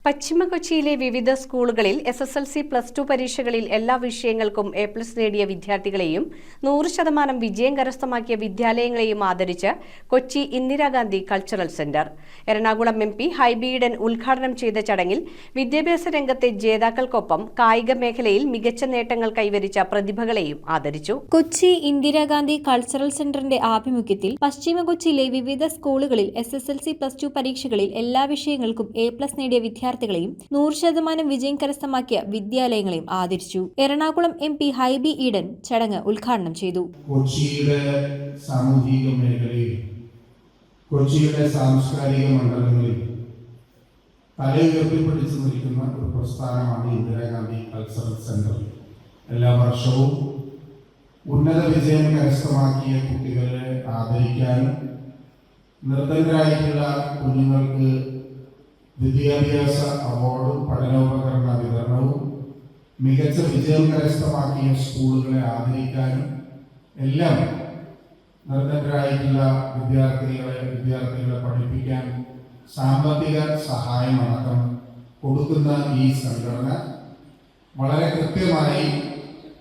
പശ്ചിമ കൊച്ചിയിലെ വിവിധ സ്കൂളുകളിൽ SSLC +2 പരീക്ഷകളിൽ എല്ലാ വിഷയങ്ങൾക്കും A+ നേടിയ വിദ്യാർത്ഥികളെയും 100% വിജയം കരസ്ഥമാക്കിയ വിദ്യാലയങ്ങളെയും ആദരിച്ച് Kochi Indira Gandhi cultural centre. Ernakulam MP Hibi Eden ഉദ്ഘാടനം ചെയ്ത ചടങ്ങിൽ വിദ്യാഭ്യാസ രംഗത്തെ ജേതാക്കൾക്കൊപ്പം കായിക മേഖലയിൽ മികച്ച നേട്ടങ്ങൾ കൈവരിച്ച പ്രതിഭകളെയും ആദരിച്ചു. കൊച്ചി ഇന്ദിരാഗാന്ധി കൾച്ചറൽ സെന്ററിന്റെ ആഭിമുഖ്യത്തിൽ പശ്ചിമ കൊച്ചിയിലെ വിവിധ സ്കൂളുകളിൽ SSLC +2 പരീക്ഷകളിൽ എല്ലാ വിഷയങ്ങൾക്കും A+ നേടിയ വിദ്യാർത്ഥികളെയും 100% വിജയം കരസ്ഥമാക്കിയ വിദ്യാലയങ്ങളെയും ആദരിച്ചു. എറണാകുളം MP ഹൈബി ഈഡൻ ചടങ്ങ് ഉദ്ഘാടനം ചെയ്തു. കൊച്ചിയുടെ സാമൂഹിക മേഖലയിൽ, കൊച്ചിയുടെ സാംസ്കാരിക മണ്ഡലങ്ങളിൽ തലയുയർത്തിപ്പിടിച്ചു നിൽക്കുന്ന ഒരു പ്രസ്ഥാനമാണ് ഇന്ദിരാഗാന്ധി കൾച്ചറൽ സെന്റർ. എല്ലാ വർഷവും ഉന്നത വിജയം കരസ്ഥമാക്കിയ കുട്ടികളെ ആദരിക്കാനും നിർധനരായിട്ടുള്ള കുഞ്ഞുങ്ങൾക്ക് വിദ്യാഭ്യാസ അവാർഡും പഠനോപകരണ വിതരണവും മികച്ച വിജയം കരസ്ഥമാക്കിയ സ്കൂളുകളെ ആദരിക്കാനും എല്ലാം നിർധനരായിട്ടുള്ള വിദ്യാർത്ഥികളെ പഠിപ്പിക്കാൻ സാമ്പത്തിക സഹായമടക്കം കൊടുക്കുന്ന ഈ സംഘടന വളരെ കൃത്യമായി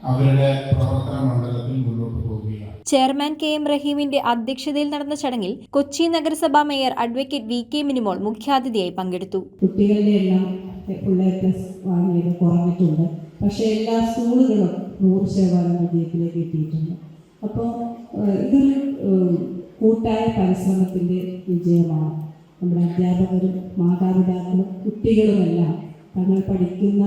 അവരുടെ പ്രവർത്തന മണ്ഡലത്തിൽ മുന്നോട്ട് പോവുകയാണ്. ചെയർമാൻ KM റഹീമിന്റെ അധ്യക്ഷതയിൽ നടന്ന ചടങ്ങിൽ കൊച്ചി നഗരസഭാ മേയർ അഡ്വക്കേറ്റ് VK മിനിമോൾ മുഖ്യാതിഥിയായി പങ്കെടുത്തു. കുട്ടികളുടെ എല്ലാം A+ വാങ്ങിയത് കുറഞ്ഞിട്ടുണ്ട്, പക്ഷേ എല്ലാ സ്കൂളുകളും 100% വിജയത്തിലേക്ക് എത്തിയിട്ടുണ്ട്. അപ്പോൾ ഇതൊരു കൂട്ടായ പരിശ്രമത്തിൻ്റെ വിജയമാണ്. നമ്മുടെ അധ്യാപകരും മാതാപിതാക്കളും കുട്ടികളുമെല്ലാം തങ്ങൾ പഠിക്കുന്ന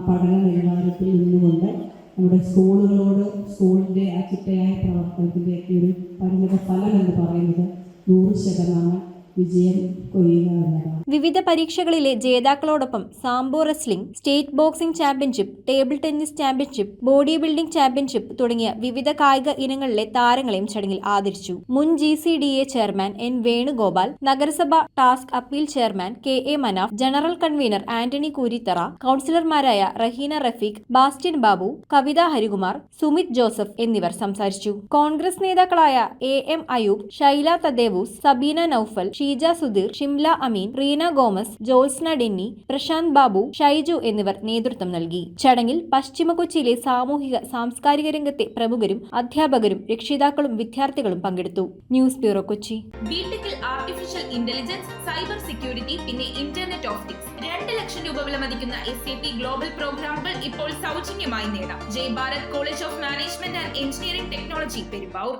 പഠന നിലവാരത്തിൽ നിന്നുകൊണ്ട് നമ്മുടെ സ്കൂളുകളോട് സ്കൂളിൻ്റെ ആ ചിട്ടയായ പ്രവർത്തനത്തിൻ്റെ ഒരു പരിണിത ഫലം എന്ന് പറയുന്നത് 100% വിജയം കൊയ്യുക എന്നതാണ്. വിവിധ പരീക്ഷകളിലെ ജേതാക്കളോടൊപ്പം sambo wrestling, state boxing championship, table tennis championship, body building championship തുടങ്ങിയ വിവിധ കായിക ഇനങ്ങളിലെ താരങ്ങളെയും ചടങ്ങിൽ ആദരിച്ചു. മുൻ GCDA ചെയർമാൻ N വേണുഗോപാൽ, നഗരസഭ ടാസ്ക് appeal chairman KA Manaf, general convener Antony Koorithara, കൗൺസിലർമാരായ റഹീന റഫീഖ്, ബാസ്റ്റ്യൻ ബാബു, കവിത ഹരികുമാർ, സുമിത് ജോസഫ് എന്നിവർ സംസാരിച്ചു. കോൺഗ്രസ് നേതാക്കളായ AM അയൂബ്, ഷൈല തദേവൂസ്, സബീന നൌഫൽ, ഷീജ സുധീർ, ഷിംല അമീൻ, റീന ഗോമസ്, ജോത്സ്ന ഡെന്നി, പ്രശാന്ത് ബാബു, ഷൈജു എന്നിവർ നേതൃത്വം നൽകി. ചടങ്ങിൽ പശ്ചിമ കൊച്ചിയിലെ സാമൂഹിക സാംസ്കാരിക രംഗത്തെ പ്രമുഖരും അധ്യാപകരും രക്ഷിതാക്കളും വിദ്യാർത്ഥികളും പങ്കെടുത്തു. News bureau, Kochi. ബിടെക്കിൽ ആർട്ടിഫിഷ്യൽ ഇന്റലിജൻസ്, സൈബർ സെക്യൂരിറ്റി, പിന്നെ ഇന്റർനെറ്റ് ഓഫ് തിങ്സ് 2 ലക്ഷം രൂപ വിലമതിക്കുന്ന SAP ഗ്ലോബൽ പ്രോഗ്രാമുകൾ ഇപ്പോൾ സൗജന്യമായി നേടാം. Jai Bharat college of management and engineering technology, Perumbavoor.